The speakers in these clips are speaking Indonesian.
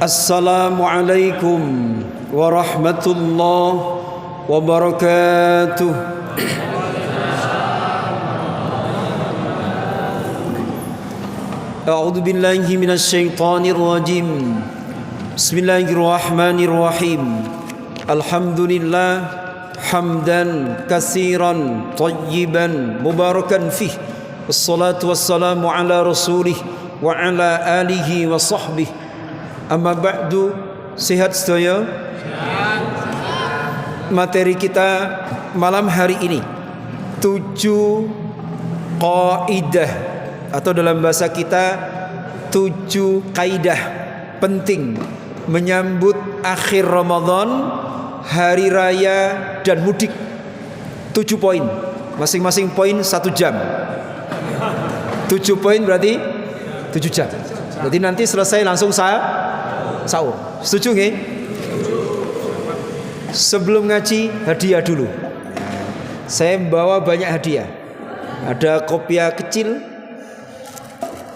Assalamualaikum warahmatullahi wabarakatuh. A'udzu billahi minasy syaithanir rajim. Bismillahirrahmanirrahim. Alhamdulillah hamdan katsiran thayyiban mubarakan fih. Wassalatu wassalamu ala rasulih wa ala alihi wa sahbihi. Amma ba'du. Sehat sedaya? Materi kita malam hari ini 7 kaidah atau dalam bahasa kita 7 kaidah penting menyambut akhir Ramadan, hari raya dan mudik. 7 poin, masing-masing poin 1 jam. 7 poin berarti 7 jam. Jadi nanti selesai langsung sahur. Setuju nggih? Sebelum ngaji hadiah dulu. Saya membawa banyak hadiah. Ada kopiah kecil.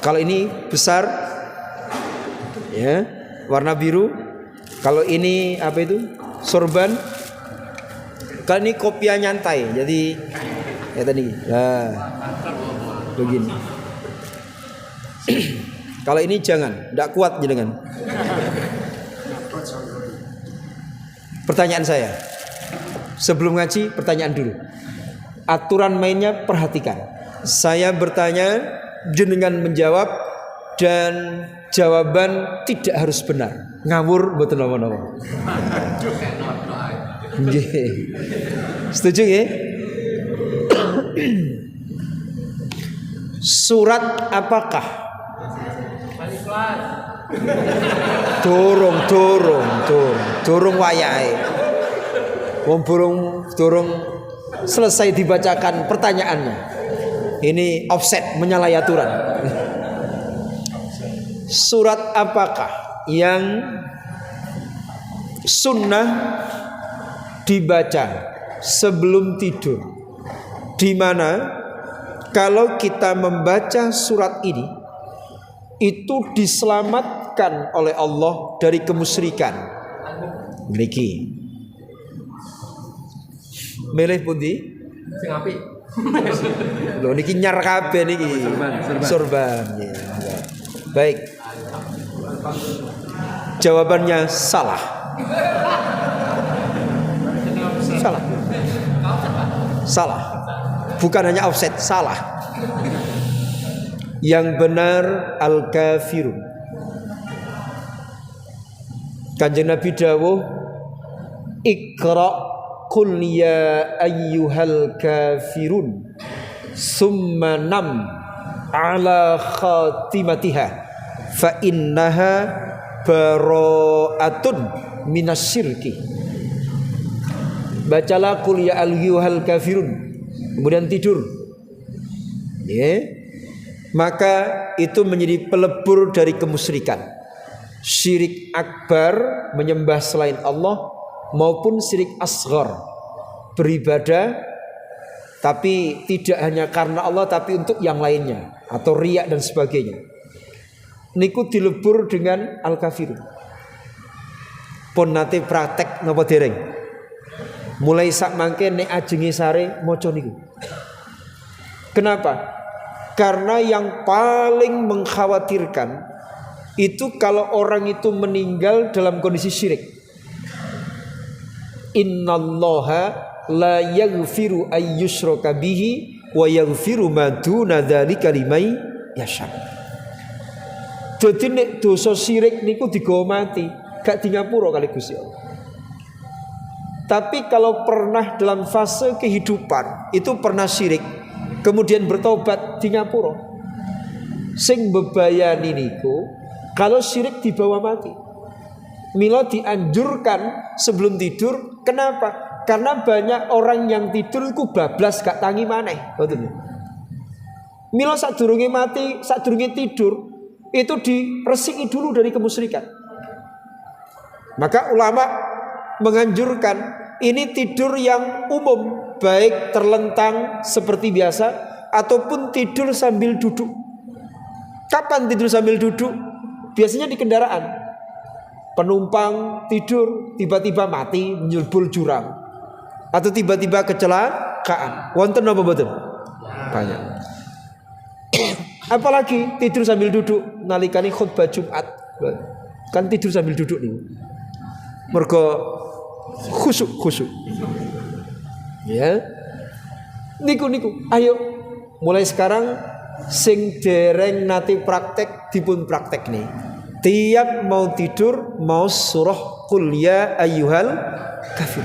Kalau ini besar, ya, warna biru. Kalau ini apa itu? Sorban. Kalau ini kopiah nyantai. Jadi ya tadi. Nah, begini. Kalau ini jangan, tidak kuat jenengan. Pertanyaan saya, sebelum ngaji pertanyaan dulu. Aturan mainnya perhatikan. Saya bertanya, jenengan menjawab, dan jawaban tidak harus benar. Ngawur betul nama-nama. Setuju ya? Surat apakah? Dorong wayahe. Wong dorong selesai dibacakan pertanyaannya. Ini offset, menyalahi aturan. Surat apakah yang sunnah dibaca sebelum tidur? Di mana kalau kita membaca surat ini, itu diselamatkan oleh Allah dari kemusyrikan. Niki. Milih pundi? Sing apik. Lho niki nyar kabeh niki. Sorban. Ya. Baik. Jawabannya salah. Salah. Bukan hanya offset, salah. Yang benar al-kafirun. Kanjeng Nabi dawuh, Iqra qul ya ayyuhal kafirun summa nam ala khatimatiha fa innaha bara'atun minasyirki. Bacalah qul ya ayyuhal kafirun, kemudian tidur. Ya. Maka itu menjadi pelebur dari kemusyrikan. Syirik akbar, menyembah selain Allah, maupun syirik asghar, beribadah tapi tidak hanya karena Allah tapi untuk yang lainnya, atau riya dan sebagainya. Niku dilebur dengan al-kafirun. Pun nate praktek napa dereng? Mulai sak mangke nek ajenge sare maca niku. Kenapa? Karena yang paling mengkhawatirkan itu kalau orang itu meninggal dalam kondisi syirik. Innallaha la yaghfiru ayyushraka bihi wa yaghfiru ma duna dzalika liman yasha. Dadi nek dosa syirik niku digawa mati, gak di ngapura kali Gusti Allah. Tapi kalau pernah dalam fase kehidupan itu pernah syirik, kemudian bertobat di ngapura, sing bebayani niku kalau syirik dibawa mati. Mila dianjurkan sebelum tidur. Kenapa? Karena banyak orang yang tidur iku bablas gak tangi maneh. Betul. Mila sadurunge mati, sadurunge tidur itu diresiki dulu dari kemusyrikan. Maka ulama menganjurkan ini tidur yang umum, baik terlentang seperti biasa ataupun tidur sambil duduk. Kapan tidur sambil duduk? Biasanya di kendaraan. penumpang tidur tiba-tiba mati nyelbul jurang atau tiba-tiba kecelakaan. Wonten apa mboten? Banyak. Apalagi tidur sambil duduk nalikani khutbah Jumat. Kan tidur sambil duduk nih. Mergo khusyuk. Ya. Niku. Ayo mulai sekarang sing dereng nate praktek dipun praktek nih. Tiap mau tidur mau surah Qul ya ayyuhal kafir.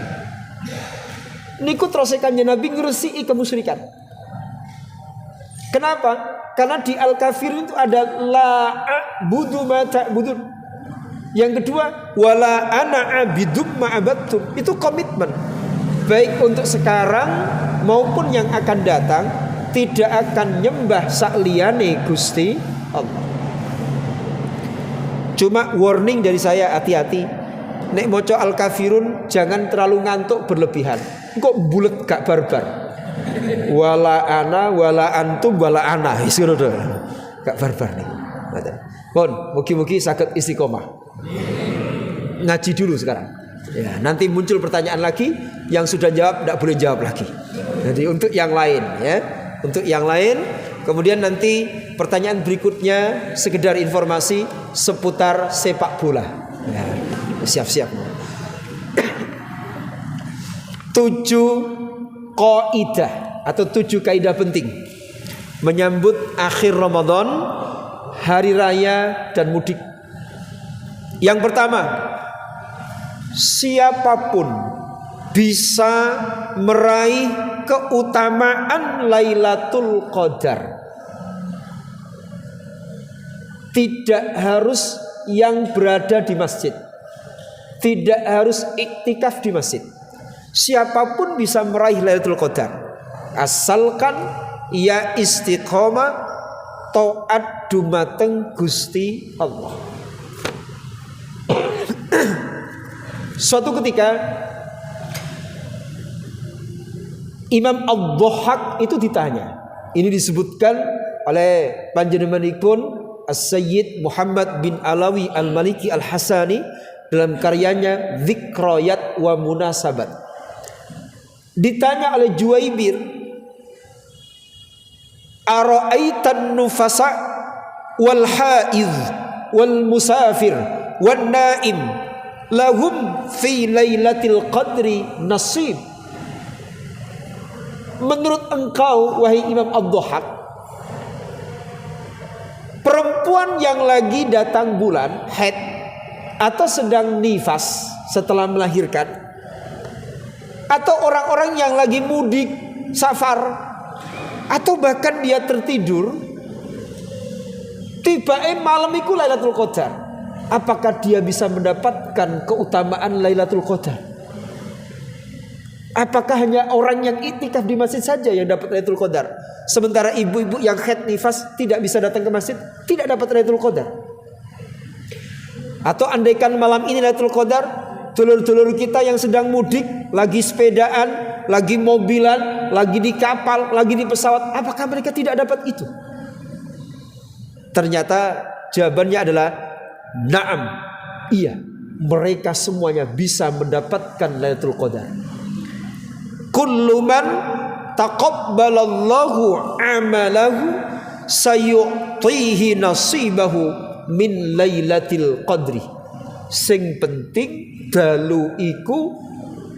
Niku terusekannya Nabi ngresiki kemusyrikan. Kenapa? Karena di Al-Kafir itu ada la a'budu ma ta'budun. Yang kedua wala ana abidum ma abadtum. Itu komitmen. Baik untuk sekarang maupun yang akan datang tidak akan nyembah sakliyane Gusti Allah. Cuma warning dari saya, hati-hati. Nek maca Al-Kafirun jangan terlalu ngantuk berlebihan. Kok bulet gak barbar. Wala ana wala antum wala ana. Gak barbar nih. Bon, mugi-mugi saged istiqomah. Ngaji dulu sekarang. Ya, nanti muncul pertanyaan lagi yang sudah jawab tidak boleh jawab lagi. Jadi untuk yang lain ya. Untuk yang lain, kemudian nanti pertanyaan berikutnya sekedar informasi seputar sepak bola. Ya, siap-siap. 7 kaidah atau 7 kaidah penting menyambut akhir Ramadan, hari raya dan mudik. Yang pertama, siapapun bisa meraih keutamaan Lailatul Qadar. Tidak harus yang berada di masjid, tidak harus iktikaf di masjid. Siapapun bisa meraih Lailatul Qadar, asalkan ia istiqomah taat dumateng Gusti Allah. Suatu ketika Imam Ad-Dhahhak itu ditanya. Ini disebutkan oleh panjenenganipun As-Sayyid Muhammad bin Alawi Al-Maliki Al-Hasani dalam karyanya Dzikrayat wa Munasabat. Ditanya oleh Juwaibir, ara'aitan nufasa wal haid wal musafir wan naim lahum fi lailatul qadri nasib. Menurut engkau wahai Imam Ad-Dhahhak, perempuan yang lagi datang bulan haid atau sedang nifas setelah melahirkan, atau orang-orang yang lagi mudik safar, atau bahkan dia tertidur, tiba malam iku Lailatul Qadar, apakah dia bisa mendapatkan keutamaan Lailatul Qadar? Apakah hanya orang yang iktikaf di masjid saja yang dapat Lailatul Qadar? Sementara ibu-ibu yang haid nifas tidak bisa datang ke masjid, tidak dapat Lailatul Qadar. Atau andaikan malam ini Lailatul Qadar, dulur-dulur kita yang sedang mudik, lagi sepedaan, lagi mobilan, lagi di kapal, lagi di pesawat, apakah mereka tidak dapat itu? Ternyata jawabannya adalah na'am, iya, mereka semuanya bisa mendapatkan Lailatul Qadar. Kullu man taqabbalallahu amalahu sayu'tihi nasibahu min lailatil qadri. Sing penting dalu iku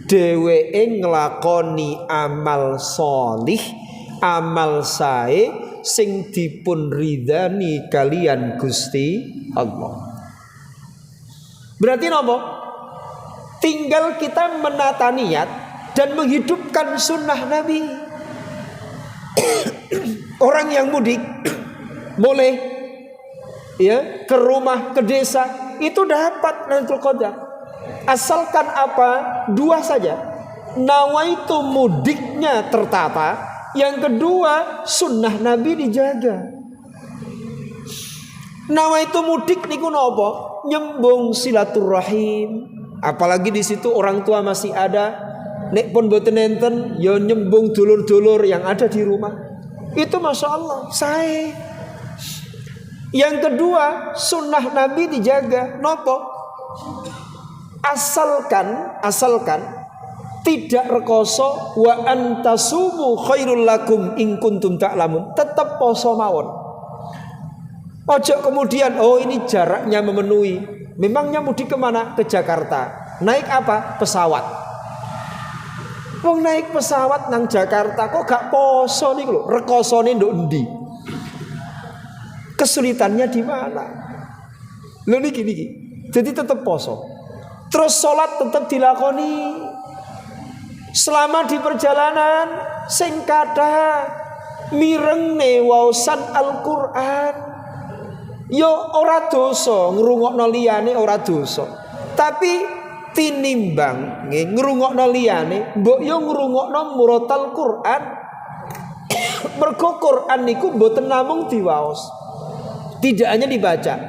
dheweke nglakoni amal sholih, amal sae sing dipun ridani kalian Gusti Allah. Berarti napa? Tinggal kita menata niat dan menghidupkan sunnah Nabi. Orang yang mudik boleh ya ke rumah, ke desa, itu dapat Lailatul Qadar. Asalkan apa? 2 saja. Nawaitu mudiknya tertata, yang kedua sunnah Nabi dijaga. Nawaitu mudik niku napa? Nyembung silaturahim. Apalagi di situ orang tua masih ada. Nek pun boten enten ya nyembung dulur-dulur yang ada di rumah. Itu Masya Allah saya. Yang kedua sunnah Nabi dijaga. Nopo? Asalkan tidak rekoso wa antasumu khairul lakum in kuntum ta'lamun. Tetap poso mawon. Ojo kemudian ini jaraknya memenuhi. Memangnya mudik kemana? Ke Jakarta. Naik apa? Pesawat. Wong naik pesawat nang Jakarta kok gak poso nih lho. Rekosone nduk endi? Kesulitannya di mana? Lho niki. Jadi tetap poso. Terus sholat tetap dilakoni. Selama di perjalanan sing kathah mirengne waosan Al-Qur'an. Yo ora dosa ngrungokno liyane, ora dosa. Tapi tinimbang ngrungokno liyane, mbok yo ngrungokno murotal Qur'an. Mergo Qur'an niku mboten namung diwaos. Tidak hanya dibaca,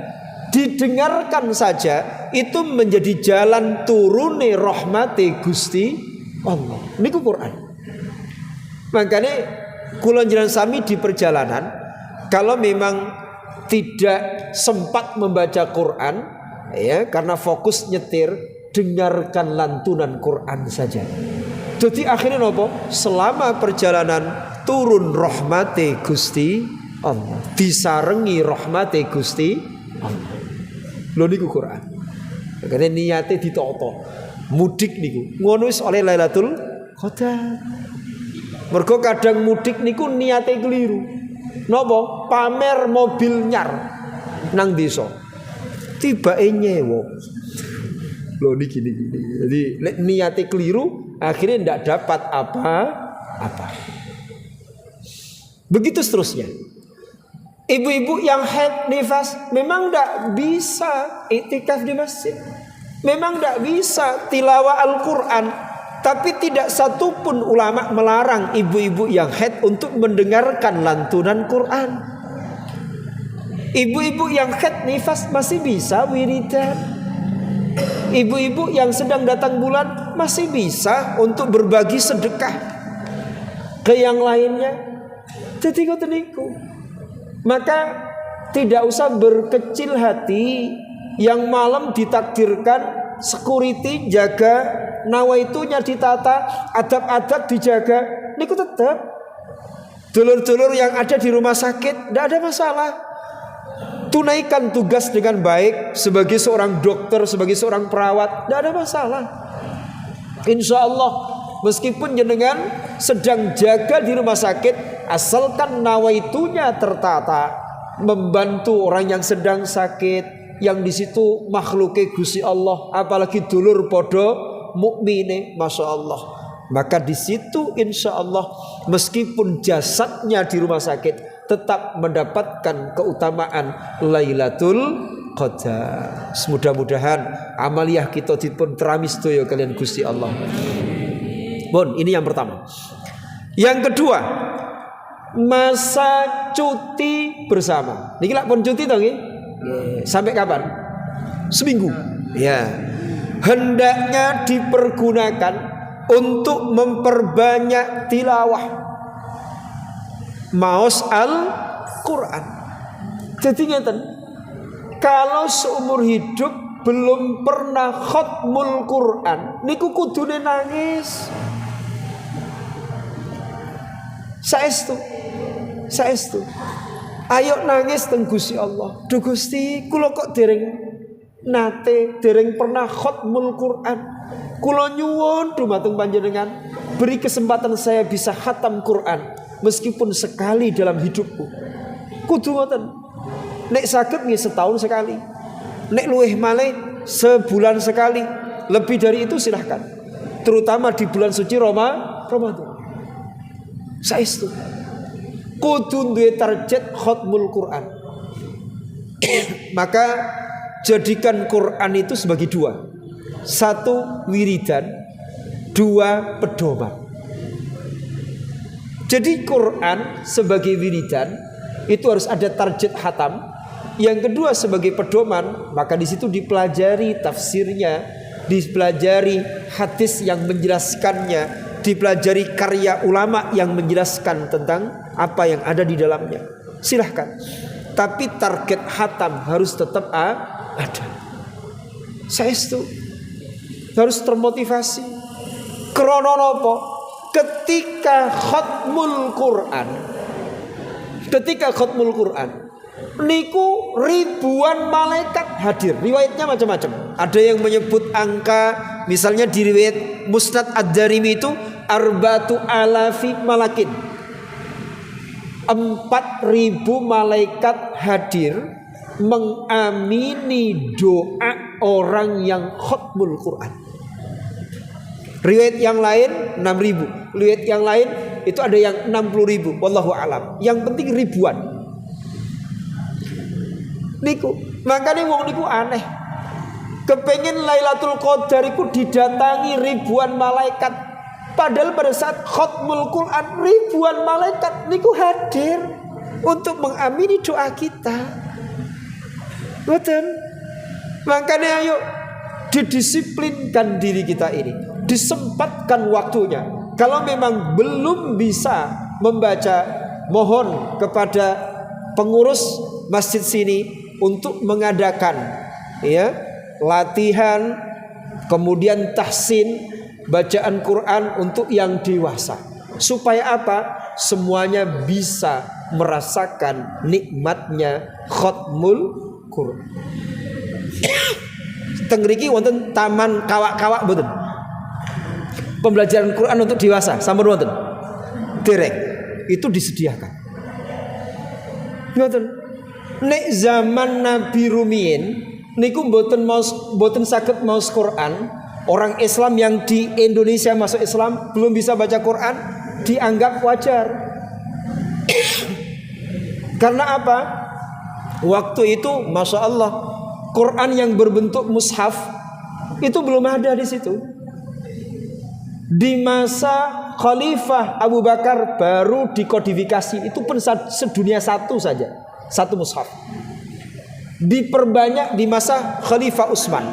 didengarkan saja itu menjadi jalan turune rahmate Gusti Allah. Niku Quran. Makanya kula njenengan sami di perjalanan kalau memang tidak sempat membaca Quran ya karena fokus nyetir, dengarkan lantunan Quran saja. Jadi akhirnya nopo? Selama perjalanan turun rahmate Gusti Allah, disarengi rahmate Gusti Allah. Lho niku Quran. Makanya niate ditata. Mudik niku ngono wis oleh Lailatul Qadar. Mergo kadang mudik niku niate keliru. Napa? Pamer mobil nyar nang desa. Tibake nyewa. Lho niki. Jadi niate keliru akhirnya ndak dapat apa-apa. Begitu seterusnya. Ibu-ibu yang haid nifas memang ndak bisa iktikaf di masjid. Memang tidak bisa tilawah Al-Quran. Tapi tidak satupun ulama melarang ibu-ibu yang haid untuk mendengarkan lantunan Quran. Ibu-ibu yang haid nifas masih bisa wiridan. Ibu-ibu yang sedang datang bulan masih bisa untuk berbagi sedekah ke yang lainnya. Jadi ngoten niku. Maka tidak usah berkecil hati. Yang malam ditakdirkan security jaga, nawaitunya ditata, adab-adab dijaga. Niku tetap dulur-dulur yang ada di rumah sakit tidak ada masalah. Tunaikan tugas dengan baik sebagai seorang dokter, sebagai seorang perawat, tidak ada masalah. Insya Allah meskipun jenengan sedang jaga di rumah sakit, asalkan nawaitunya tertata, membantu orang yang sedang sakit, yang di situ makhluke Gusti Allah, apalagi dulur podo mukmine, masya Allah. Maka di situ insya Allah meskipun jasadnya di rumah sakit tetap mendapatkan keutamaan Lailatul Qadar. Mudah-mudahan amaliyah kita dipun teramis toyo kalian Gusti Allah. Bon, ini yang pertama. Yang kedua, masa cuti bersama. Niki lak pun cuti to nggih? Sampai kapan? Seminggu. Ya. Hendaknya dipergunakan untuk memperbanyak tilawah maos Al-Quran. Jadi ngeten, kalau seumur hidup belum pernah khatmul Quran, niku kudune nangis. Saestu. Ayo nangis teng Gusti Allah. Duh Gusti, kula kok dereng pernah khatmul Quran. Kula nyuwun dumateng panjenengan, beri kesempatan saya bisa khatam Quran meskipun sekali dalam hidupku. Kudu ngoten. Nek saged nggih setahun sekali. Nek luwih malih sebulan sekali. Lebih dari itu silahkan. Terutama di bulan suci Ramadan. Saestu. Kudu duwe target khatmul Quran. Maka jadikan Quran itu sebagai dua. Satu wiridan, dua pedoman. Jadi Quran sebagai wiridan itu harus ada target khatam. Yang kedua sebagai pedoman, maka di situ dipelajari tafsirnya, dipelajari hadis yang menjelaskannya, dipelajari karya ulama yang menjelaskan tentang apa yang ada di dalamnya. Silahkan. Tapi target khatam harus tetap ada. saestu harus termotivasi. Krana napa? Ketika khatmul Quran niku ribuan malaikat hadir. Riwayatnya macam-macam. Ada yang menyebut angka, misalnya di riwayat Musnad Ad-Darimi itu 4,000 malakin. 4.000 malaikat hadir mengamini doa orang yang khatmul Quran. Riwayat yang lain 6.000, riwayat yang lain itu ada yang 60.000. Wallahu alam. Yang penting ribuan. Niku, makanya wong niku aneh. Kepengen Lailatul Qadar iku didatangi ribuan malaikat. Padahal pada saat khatmul Quran ribuan malaikat niku hadir untuk mengamini doa kita. Betul. Makanya ayo didisiplinkan diri kita ini, disempatkan waktunya. Kalau memang belum bisa membaca, mohon kepada pengurus masjid sini untuk mengadakan ya latihan, kemudian tahsin bacaan Quran untuk yang dewasa. Supaya apa? Semuanya bisa merasakan nikmatnya khatmul Quran. Teng mriki wonten taman kawak-kawak mboten? Pembelajaran Quran untuk dewasa sampun wonten? Derek. Itu disediakan. Mboten. Nek zaman Nabi rumiyin niku mboten saged maos Quran. Orang Islam yang di Indonesia masuk Islam belum bisa baca Quran dianggap wajar. Karena apa? Waktu itu Masya Allah Quran yang berbentuk mushaf itu belum ada di situ. Di masa Khalifah Abu Bakar baru dikodifikasi. Itu pun sedunia satu saja, satu mushaf. Diperbanyak di masa Khalifah Utsman.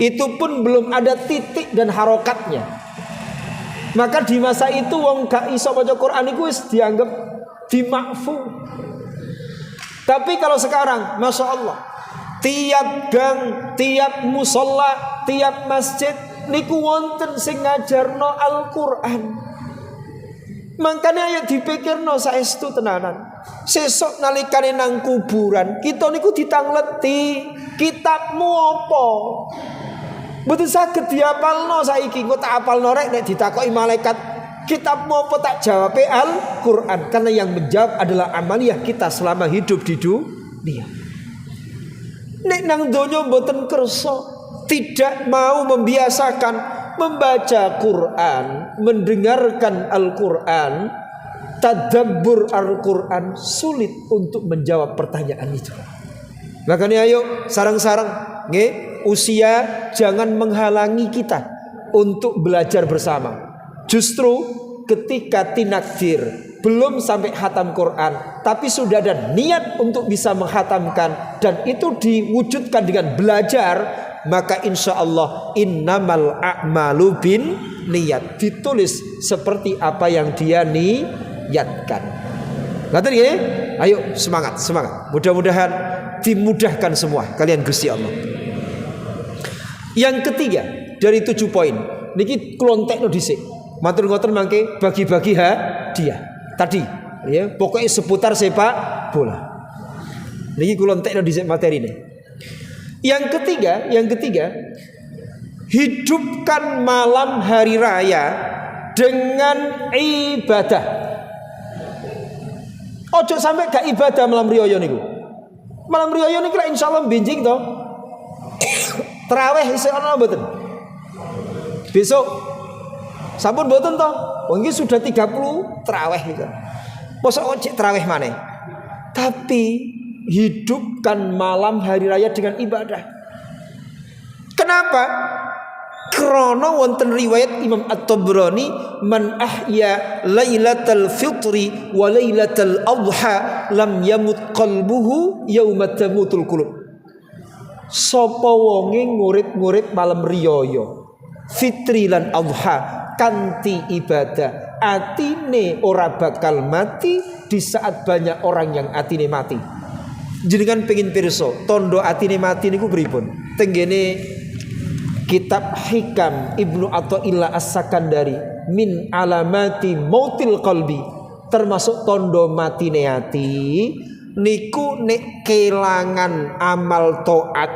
Itu pun belum ada titik dan harokatnya. Maka di masa itu wong gak iso baca Quran itu dianggap dimakfu. Tapi kalau sekarang Masya Allah tiap gang, tiap musola, tiap masjid niku wonten sing ngajarno Al-Quran. Makanya ayo dipikirno saestu tenanan. Sesuk nalikane nang kuburan kita niku ditangleti kitabmu apa? Mboten saged diapalno saiki. Engko tak apalno rek nek ditakoki malaikat kitabmu apa tak jawab Al-Quran. Karena yang menjawab adalah amaliyah kita selama hidup di dunia. Nek nang donya mboten kersa, tidak mau membiasakan membaca Quran, mendengarkan Al-Quran, tadabbur Al-Quran, sulit untuk menjawab pertanyaan itu. Makanya ayo sarang-sarang nggih, usia jangan menghalangi kita untuk belajar bersama. Justru ketika tinakdir belum sampai khatam Quran, tapi sudah ada niat untuk bisa menghatamkan dan itu diwujudkan dengan belajar, maka insya Allah innamal a'malu bin niat, ditulis seperti apa yang dia niatkan. Ngaten nggih? Ayo semangat. Mudah-mudahan dimudahkan semua kalian Gusti Allah. Yang ketiga dari 7 poin niki klontekno dhisik. Matur ngoten mangke bagi-bagi hadiah. Tadi ya, pokoknya seputar sepak bola. Niki klontekno dhisik materine. Yang ketiga, hidupkan malam hari raya dengan ibadah. Ojo sampai gak ibadah malam riyaya niku. Malam riyaya niku insyaallah benjing to. Tarawih isih ana mboten? Besok sampun mboten to? Oh nggih sudah 30 tarawih niku. Mosok ojek tarawih maneh. Tapi hidupkan malam hari raya dengan ibadah. Kenapa? Karena wonten riwayat Imam At-Tabrani, man ahya lailatal fitri wa lailatal adha lam yamut qalbuhu yauma tamutul qulub. Sapa wonge ngurit-ngurit malam riyaya, fitri lan adha kanthi ibadah, atine ora bakal mati di saat banyak orang yang atine mati. Jenengan pengin pirsa tondo atine mati niku pripun? Tenggene kitab Hikam Ibnu Athaillah As-Sakandari min alamati mautil qalbi, termasuk tondo matine ati niku nek kelangan amal taat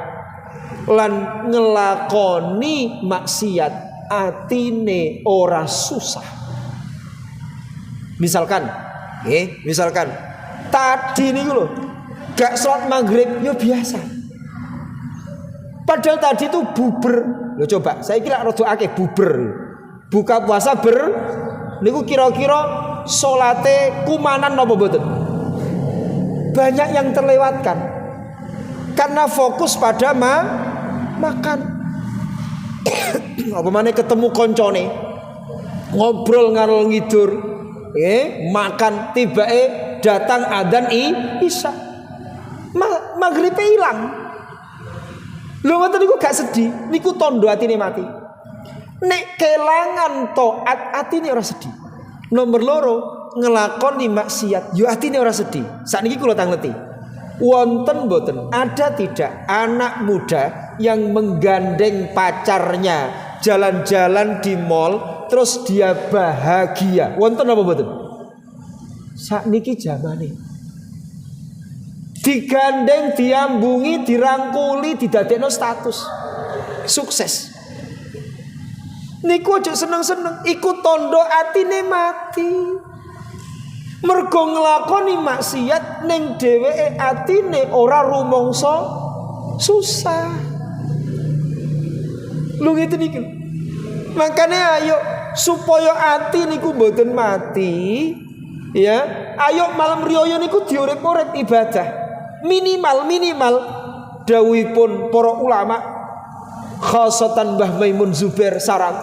lan ngelakoni maksiat atine ora susah. Misalkan tadi niku lho gak sholat maghrib yo biasa. Padahal tadi itu buber. Loh coba, saya kira rada akeh buber. Buka puasa niku kira-kira salate kumanan napa mboten? Banyak yang terlewatkan. Karena fokus pada makan. Apa maneh ketemu koncone. Ngobrol ngarol ngidur. Makan tibake datang adzan isya. Maghribe ilang. Lho ngoten niku gak sedih, niku tondo atine mati. Nek kelangan taat atine ora sedih. Nomor loro ngelakoni maksiat yo atine ora sedih. Sakniki kula tangleti. Wonten mboten ada tidak anak muda yang menggandeng pacarnya jalan-jalan di mall terus dia bahagia. Wonten apa mboten? Sakniki zamane digandeng, diambungi, dirangkuli, didadekno status sukses. Niku aja seneng-seneng, iku tondo atine mati. Mergo nglakoni maksiat ning dheweke atine ora rumangsa susah. Lho ngene iki. Makane ayo supaya ati niku mboten mati, ya, ayo malam riyaya niku diurip-urip ibadah. Minimal dawuhipun para ulama khasatan Mbah Maimun Zubair sarang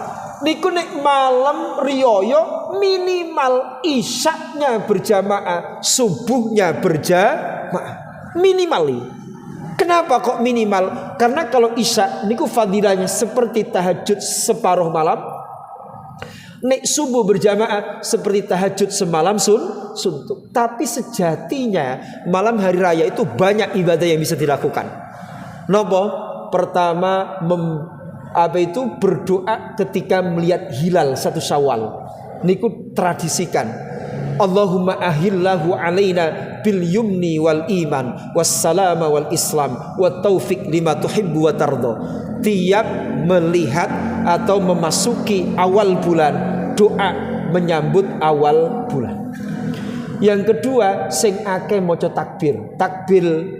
niku nek malam riyaya minimal isyaknya berjamaah, subuhnya berjamaah. Minimal. Kenapa kok minimal? Karena kalau isya niku fadilahnya seperti tahajud separuh malam. Nek subuh berjamaah seperti tahajud semalam suntuk. Tapi sejatinya malam hari raya itu banyak ibadah yang bisa dilakukan. Nopo? Pertama berdoa ketika melihat hilal 1 Syawal. Niku tradisikan. Allahumma ahillahu alaina bil yumni wal iman wassalama wal islam wa taufiq lima tuhibbu wa tardo. Tiap melihat atau memasuki awal bulan, doa menyambut awal bulan. Yang kedua, sing akeh maca takbir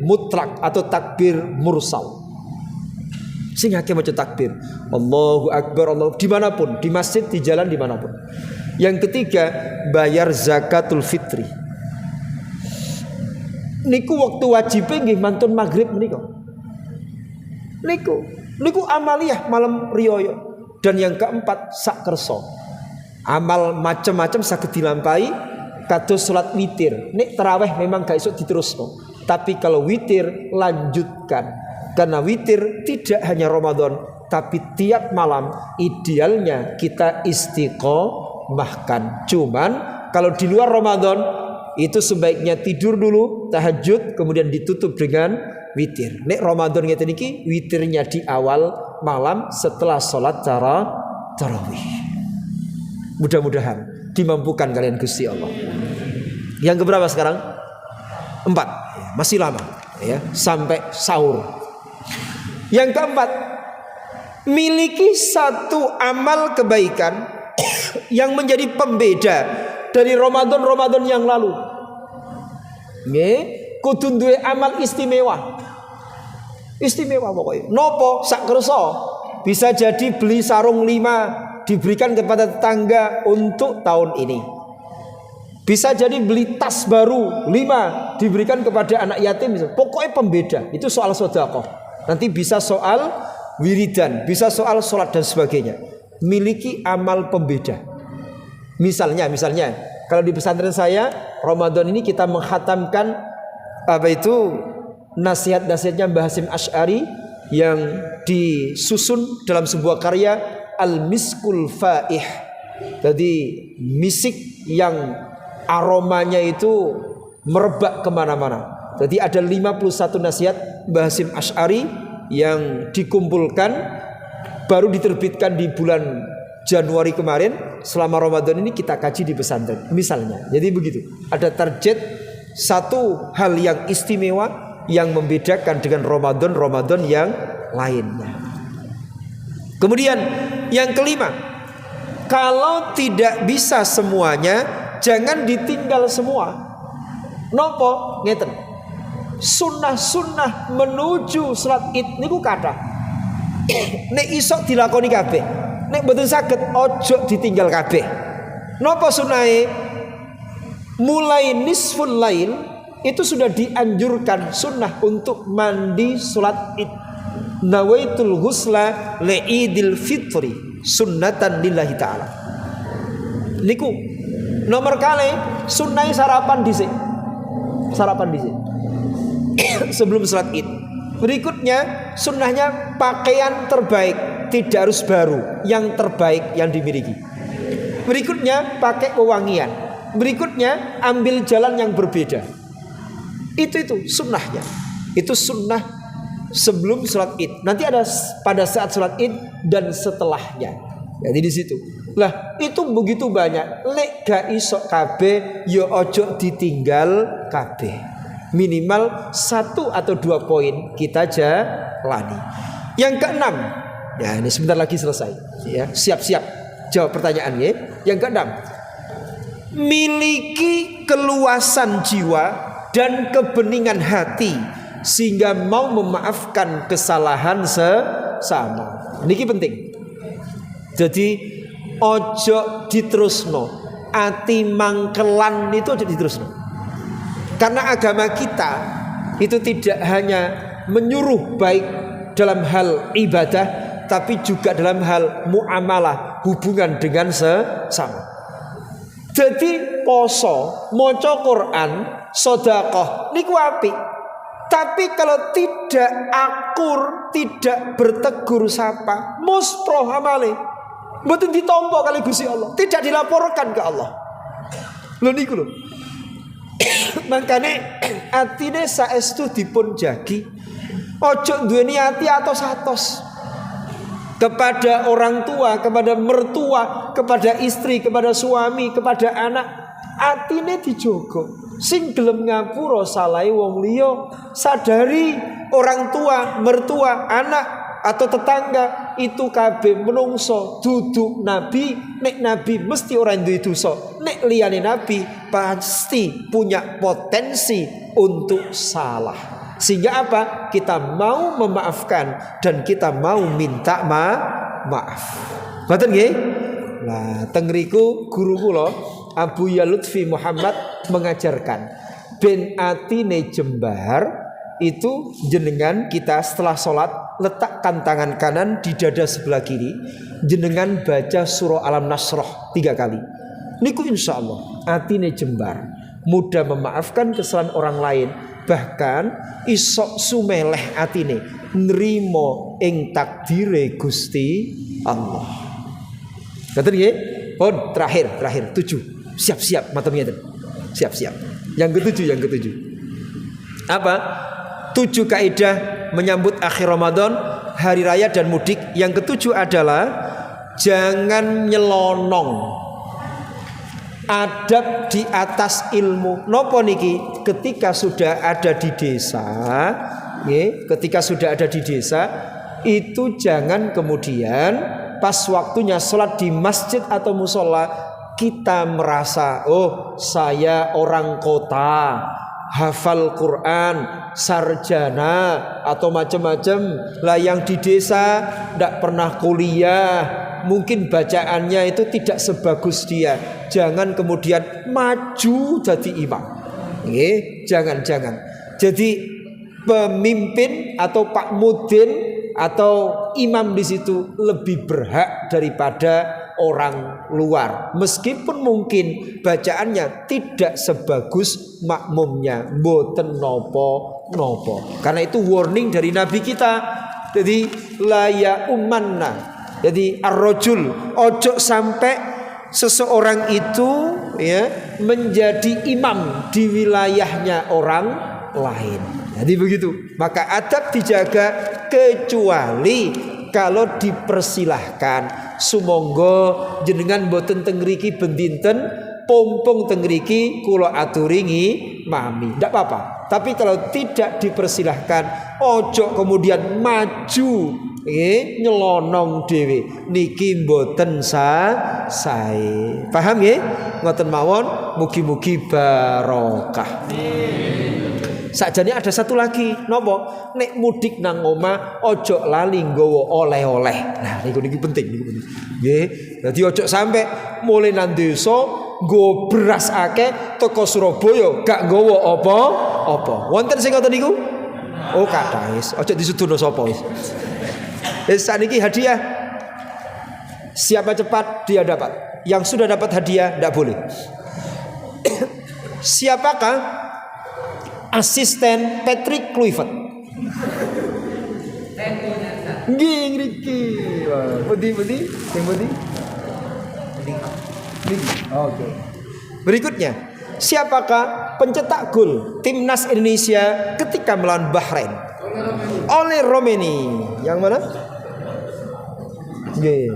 mutlak atau takbir mursal. Sing akeh maca takbir, Allahu Akbar, Allah dimanapun, di masjid, di jalan, dimanapun. Yang ketiga, bayar zakatul fitri. Niku waktu wajib nggih mantun maghrib menika. Niku amaliyah malam riyaya. Dan yang keempat, sak kersa. Amal macam-macam saged dilampahi kados salat witir. Nek tarawih memang gak iso diterusno. Tapi kalau witir lanjutkan. Karena witir tidak hanya Ramadan, tapi tiap malam idealnya kita istiqomahkan. Cuman kalau di luar Ramadan itu sebaiknya tidur dulu, tahajud, kemudian ditutup dengan witir. Nek Ramadan ngeten iki witirnya di awal malam setelah sholat tarawih. Mudah-mudahan dimampukan kalian Gusti Allah. Yang keberapa sekarang? 4. Masih lama ya, sampai sahur. Yang keempat, miliki satu amal kebaikan yang menjadi pembeda dari Ramadan yang lalu. Nggih, kudu duwe amal istimewa. Istimewa pokoknya. Nopo sak kersa. Bisa jadi beli sarung 5 diberikan kepada tetangga untuk tahun ini. Bisa jadi beli tas baru 5 diberikan kepada anak yatim. Pokoknya pembeda. Itu soal sedekah. Nanti bisa soal wiridan, bisa soal sholat dan sebagainya. Miliki amal pembeda. Misalnya kalau di pesantren saya Ramadan ini kita menghatamkan nasihat-nasihatnya Mbah Hasyim Asy'ari yang disusun dalam sebuah karya Al-Miskul Faih. Jadi misik yang aromanya itu merebak kemana-mana. Jadi ada 51 nasihat Mbah Hasyim Asy'ari yang dikumpulkan baru diterbitkan di bulan Januari kemarin, selama Ramadan ini kita kaji di pesantren misalnya. Jadi begitu, ada target satu hal yang istimewa yang membedakan dengan Ramadan yang lainnya. Kemudian yang kelima, kalau tidak bisa semuanya, jangan ditinggal semua. Nopo ngeten, sunnah menuju salat Id niku kathah. Nek iso dilakoni kabeh, nek mboten saged ojo ditinggal kabeh. Nopo sunnahe? Mulai nisful lail itu sudah dianjurkan sunnah untuk mandi salat Id. Nawaitul ghusla li'idil fitri sunnatan lillahi ta'ala. Niku nomor kali sunnah sarapan dhisik. Sebelum salat Id. Berikutnya sunnahnya pakaian terbaik, tidak harus baru, yang terbaik yang dimiliki. Berikutnya pakai wewangian. Berikutnya ambil jalan yang berbeda. Itu sunnahnya. Itu sunnah sebelum sholat Id. Nanti ada pada saat sholat Id dan setelahnya. Jadi di situ. Lah itu begitu banyak. Lek gak iso kabeh, yo ojo ditinggal kabeh. Minimal 1 atau 2 poin kita jalani. Yang keenam, ya ini sebentar lagi selesai. Ya, siap-siap jawab pertanyaan ya. Yang keenam, miliki keluasan jiwa dan kebeningan hati sehingga mau memaafkan kesalahan sesama. Niki penting. Jadi ojo diterusno, ati mangkelan itu ojo diterusno. Karena agama kita itu tidak hanya menyuruh baik dalam hal ibadah, tapi juga dalam hal muamalah, hubungan dengan sesama. Jadi poso, maca Quran, sedekah niku apik. Tapi kalau tidak akur, tidak bertegur sapa, musproh amale. Mboten ditampa kali Gusti Allah, tidak dilaporkan ke Allah. Lho niku lho. Makane atine saestu dipun jagi. Ojo duweni ati atos-atos kepada orang tua, kepada mertua, kepada istri, kepada suami, kepada anak. Atine dijogo. Sing gelem ngapura salahe wong liya, sadari orang tua, mertua, anak atau tetangga itu kabeh menungso, duduk nabi. Nek nabi mesti orang duwe dosa, nek liyane nabi pasti punya potensi untuk salah. Sehingga apa? Kita mau memaafkan dan kita mau minta maaf. Ngoten nggih? Nah, teng ngriku guru kula Abu Ya Lutfi Muhammad mengajarkan ben atine jembar itu jenengan kita setelah sholat letakkan tangan kanan di dada sebelah kiri, jenengan baca surah Al-Nasrah 3 kali. Niku insya Allah atine jembar, mudah memaafkan kesalahan orang lain, bahkan isok sumeleh atine nrimo ing takdire Gusti Allah. Ngoten nggih? Pun terakhir 7. Siap-siap matem ngeten. Siap-siap. Yang ketujuh. Apa? 7 kaidah menyambut akhir Ramadan, hari raya dan mudik. Yang ketujuh adalah jangan nyelonong. Adab di atas ilmu. Nopo niki? Ketika sudah ada di desa, itu jangan kemudian pas waktunya sholat di masjid atau musola kita merasa, oh saya orang kota, hafal Quran, sarjana atau macam-macam. Lah yang di desa tidak pernah kuliah, mungkin bacaannya itu tidak sebagus dia. Jangan kemudian maju jadi imam. Jangan. Jadi pemimpin atau Pak Mudin atau imam di situ lebih berhak daripada orang luar, meskipun mungkin bacaannya tidak sebagus makmumnya. Mboten nopo. Karena itu warning dari Nabi kita. Jadi la ya umanna. Jadi ar-rajul, ojo sampai seseorang itu menjadi imam di wilayahnya orang lain. Jadi begitu. Maka adab dijaga kecuali kalau dipersilahkan sumangga jenengan mboten teng mriki bendinten pompong teng mriki kula aturingi mami ndak apa-apa. Tapi kalau tidak dipersilahkan ojo kemudian maju nyelonong dhewe niki mboten sae. Paham nggih? Ngoten mawon, mugi-mugi barokah. Sakjane ada satu lagi, nopo? Nek mudik nang omah ojo lali nggawa oleh-oleh. Nah, niku penting, niku penting. Nggih. Dadi ojo sampe mulai nang desa nggo beras akeh teko Surabaya gak nggawa apa-apa. Wonten sing ngoten niku? Oh, kathah wis. Ojo disudono sapa wis. Wis saniki hadiah. Siapa cepat dia dapat. Yang sudah dapat hadiah ndak boleh. Siapakah asisten Patrick Kluivert? Nggih ngriki. Budi. Sing budi. Oke. Berikutnya, siapakah pencetak gol timnas Indonesia ketika melawan Bahrain? Oleh Romeni. Yang mana? Nggih.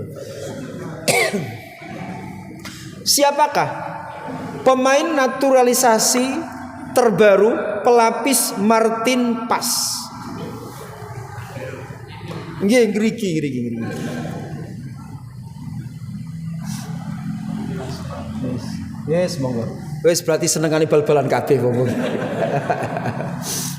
Siapakah pemain naturalisasi terbaru pelapis Martin Pas? Nggih, ngriki. Yes, monggo. Wis berarti senengane bal-balan kabeh wong.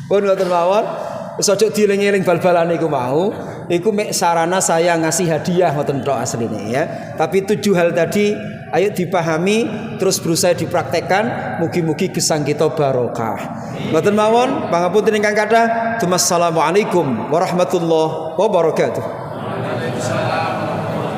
Pun ngoten mawon. Wis aja dieling-eling bal-balan iku mau. Iku mek sarana saya ngasih hadiah ngoten tok asline ya. Tapi 7 hal tadi ayo dipahami terus berusaha dipraktekkan, mugi-mugi gesang kita barokah. Ngoten mawon, pangapunten ingkang kathah. Assalamualaikum warahmatullahi wabarakatuh.